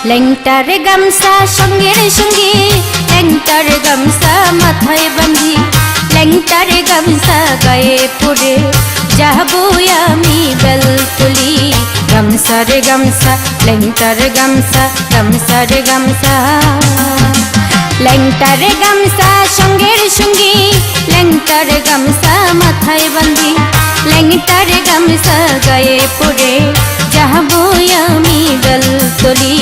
লেংটার গামছা সঙ্গের সঙ্গে লেংটার গামছা মাথায় বাঁধি লেংটার গামছা গায়ে পরে যাবো আমি বেলতলি গামছার গামছা লেংটার গামছা গামছার গামছা লেংটার গামছা সঙ্গের সঙ্গে লেংটার গামছা মাথায় বাঁধি লেংটার গামছা গায়ে পরে যাবো আমি বেলতলি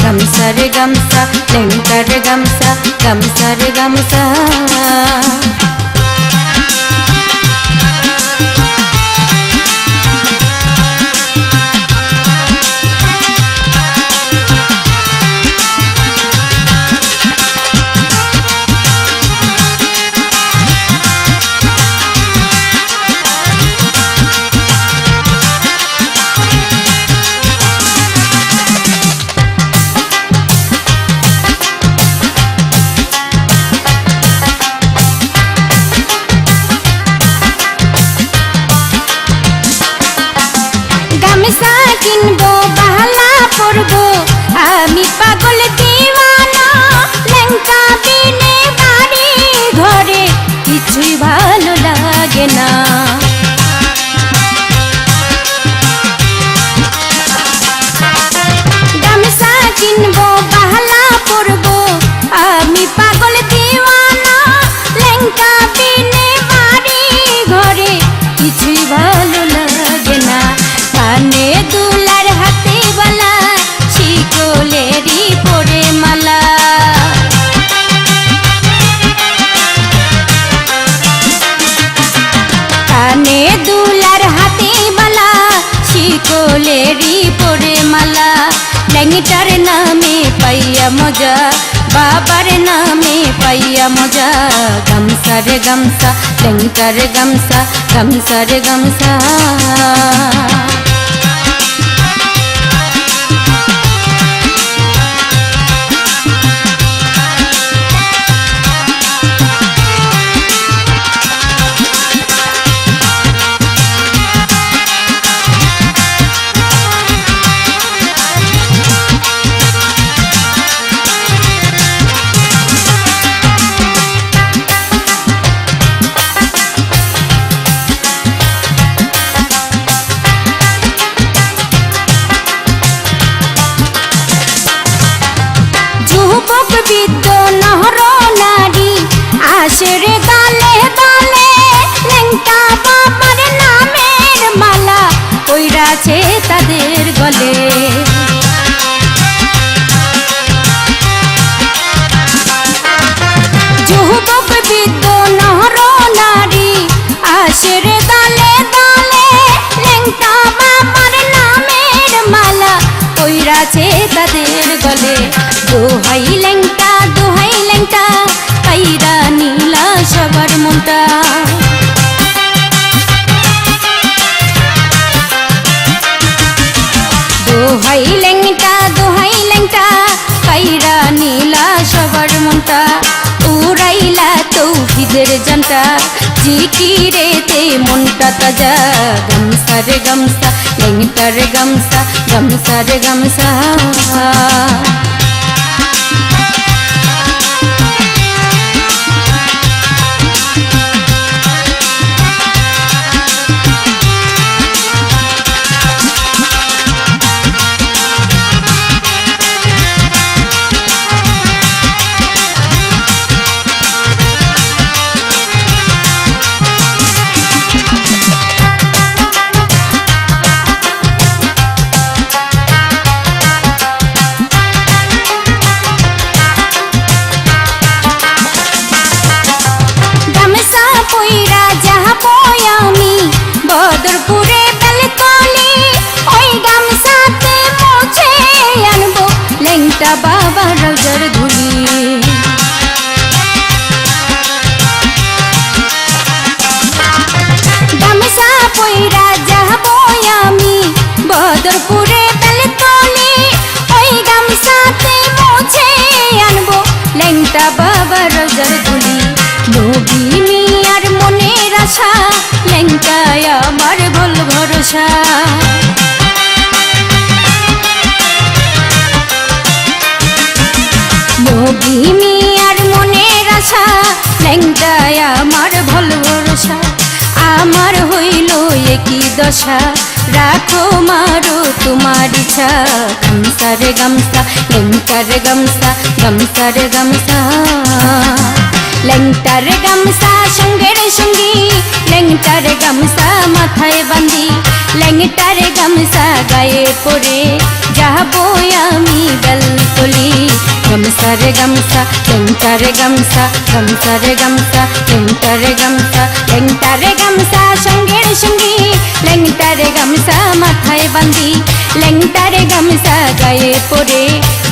গামছার গামছা লেংটার গামছা গামছার গামছা গামছা কিনবো বালা পরবো আমি পাগল দিওয়ানা লেংটা বিনে বাড়ি ঘরে কিছুই ভালো লাগে না গামছা কিনবো বালা পরবো আমি পাগল দিওয়ানা লেংটা বিনে বাড়ি ঘরে কিছুই ভালো লাগে না কানে দুলার হাতে বালা শিকলেরই পরে মালা কানে দুলার হাতে বালা শিকলেরই পরে মালা লেংটার নামে পাইয়া মজা বাবার নামে পাইয়া মজা গামছার গামছা লেংটার গামছা গামছার গামছা বৃদ্ধ নহর নারী আসরে গালে গালে লেংটা বাবার নামের মালা কইরাছে তাদের গলে যুবক বৃদ্ধ নহর নারী আসরে গালে গালে লেংটা বাবার নামের মালা কইরাছে তাদের গলে দোহাই লেংটা পাইরা নীলা সবার মনটা দোহাই লেংটা পাইরা নীলা সবার মনটা উড়াইলা তৌহিদের জানটা জিকিরেতে মনটা তাজা গামছার গামছা লেংটার গামছা গামছার গামছা বদরপুরে বেলতলি ওই গামছাতে মুছে আনবো লেংটা বাবা রোজার ধুলি গামছা পইরা যাবো আমি বদরপুরে বেলতলি ওই গামছাতে মুছে আনবো লেংটা বাবা রোজার ধুলি নবী মিয়ার মনের আশা লেংটায় আমার ভুল ভরসা কি দশা রাখো মারো তোমার ইচ্ছা গামছা রে গামছা লেংটা রে গামছা গামছা রে গামছা লেংটা রে গামছা সঙ্গের সঙ্গী লেংটা রে গামছা মাথায় বাঁধি লেংটা রে গামছা গায়ে পরে যাবো আমি বেলতলি গামছা রে গামছা লেংটা রে গামছা গামছা রে গামছা লেংটা রে গামছা লেংটা রে গামছা সঙ্গের সঙ্গী লেংটা রে গামছা মাথায় বাঁধি লেংটা রে গামছা গায়ে পরে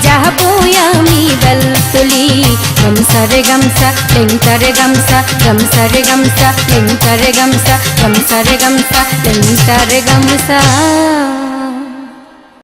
যাবো আমি বেলতলি গামছা রে গামছা লেংটা রে গামছা গামছা রে গামছা লেংটা রে গামছা গামছা রে গামছা লেংটা রে গামছা